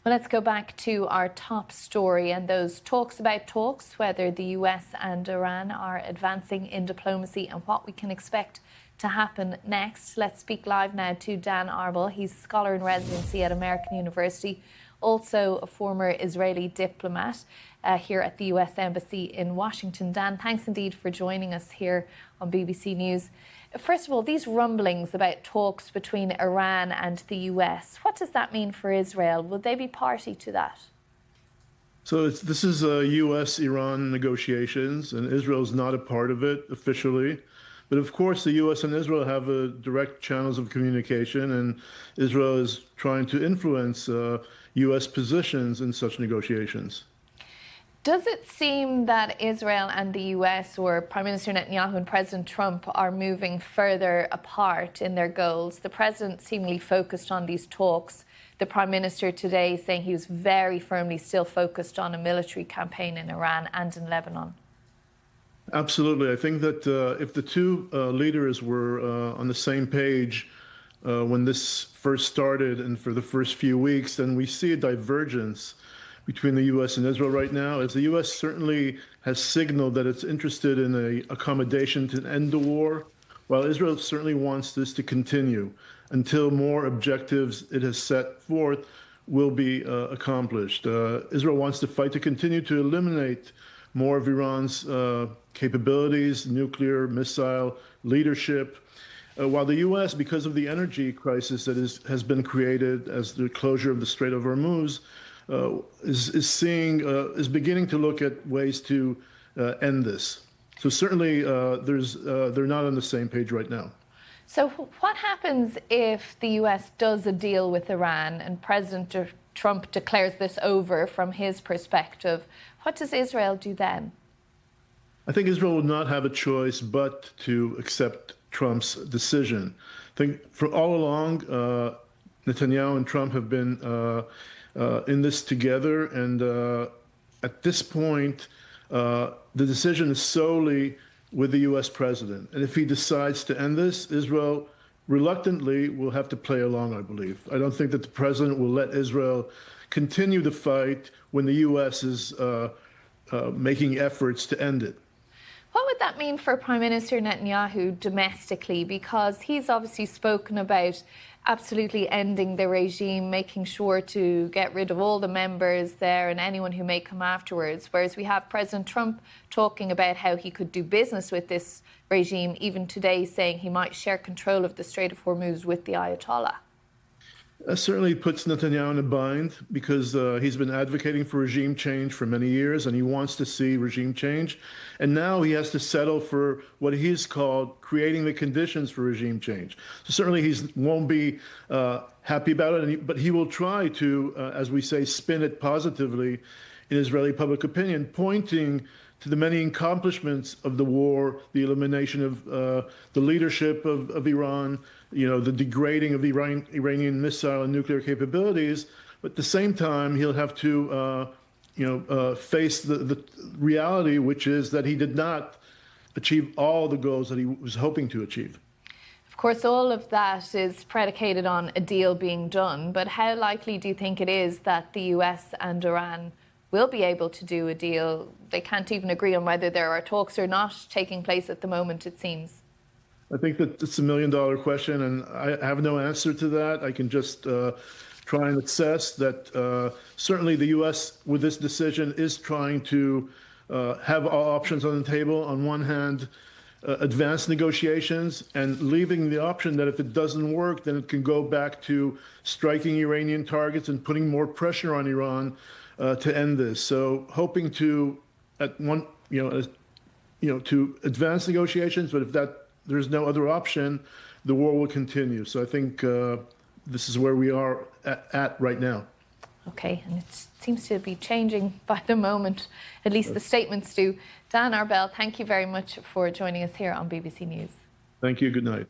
Well, let's go back to our top story and those talks about talks, whether the US and Iran are advancing in diplomacy and what we can expect to happen next. Let's speak live now to Dan Arbell. He's a scholar in residency at American University, also a former Israeli diplomat here at the US Embassy in Washington. Dan, thanks indeed for joining us here on BBC News. First of all, these rumblings about talks between Iran and the US, what does that mean for Israel? Will they be party to that? So this is U.S.-Iran negotiations, and Israel is not a part of it officially. But of course, the U.S. and Israel have direct channels of communication, and Israel is trying to influence U.S. positions in such negotiations. Does it seem that Israel and the US, or Prime Minister Netanyahu and President Trump, are moving further apart in their goals? The President seemingly focused on these talks. The Prime Minister today saying he was very firmly still focused on a military campaign in Iran and in Lebanon. Absolutely. I think that if the two leaders were on the same page when this first started and for the first few weeks, then we see a divergence between the U.S. and Israel right now, as the U.S. certainly has signaled that it's interested in an accommodation to end the war, while Israel certainly wants this to continue until more objectives it has set forth will be accomplished. Israel wants the fight to continue to eliminate more of Iran's capabilities, nuclear, missile, leadership, while the U.S., because of the energy crisis that has been created as the closure of the Strait of Hormuz, is beginning to look at ways to end this. So certainly they're not on the same page right now. So what happens if the US does a deal with Iran and President Trump declares this over from his perspective? What does Israel do then? I think Israel will not have a choice but to accept Trump's decision. I think for all along, Netanyahu and Trump have been in this together, and at this point, the decision is solely with the U.S. president. And if he decides to end this, Israel reluctantly will have to play along, I believe. I don't think that the president will let Israel continue the fight when the U.S. is making efforts to end it. What would that mean for Prime Minister Netanyahu domestically? Because he's obviously spoken about absolutely ending the regime, making sure to get rid of all the members there and anyone who may come afterwards. Whereas we have President Trump talking about how he could do business with this regime, even today saying he might share control of the Strait of Hormuz with the Ayatollah. That certainly puts Netanyahu in a bind because he's been advocating for regime change for many years, and he wants to see regime change. And now he has to settle for what he's called creating the conditions for regime change. So certainly he won't be happy about it, but he will try to, as we say, spin it positively in Israeli public opinion, pointing to the many accomplishments of the war, the elimination of the leadership of Iran, the degrading of Iranian missile and nuclear capabilities. But at the same time, he'll have to, face the reality, which is that he did not achieve all the goals that he was hoping to achieve. Of course, all of that is predicated on a deal being done. But how likely do you think it is that the US and Iran will be able to do a deal? They can't even agree on whether there are talks or not taking place at the moment, it seems. I think that it's $1 million question, and I have no answer to that. I can just try and assess that certainly the U.S. with this decision is trying to have all options on the table. On one hand, advance negotiations, and leaving the option that if it doesn't work, then it can go back to striking Iranian targets and putting more pressure on Iran to end this. So hoping to to advance negotiations, but if there's no other option, the war will continue. So I think this is where we are at right now. Okay, and it seems to be changing by the moment, at least the statements do. Dan Arbell, thank you very much for joining us here on BBC News. Thank you. Good night.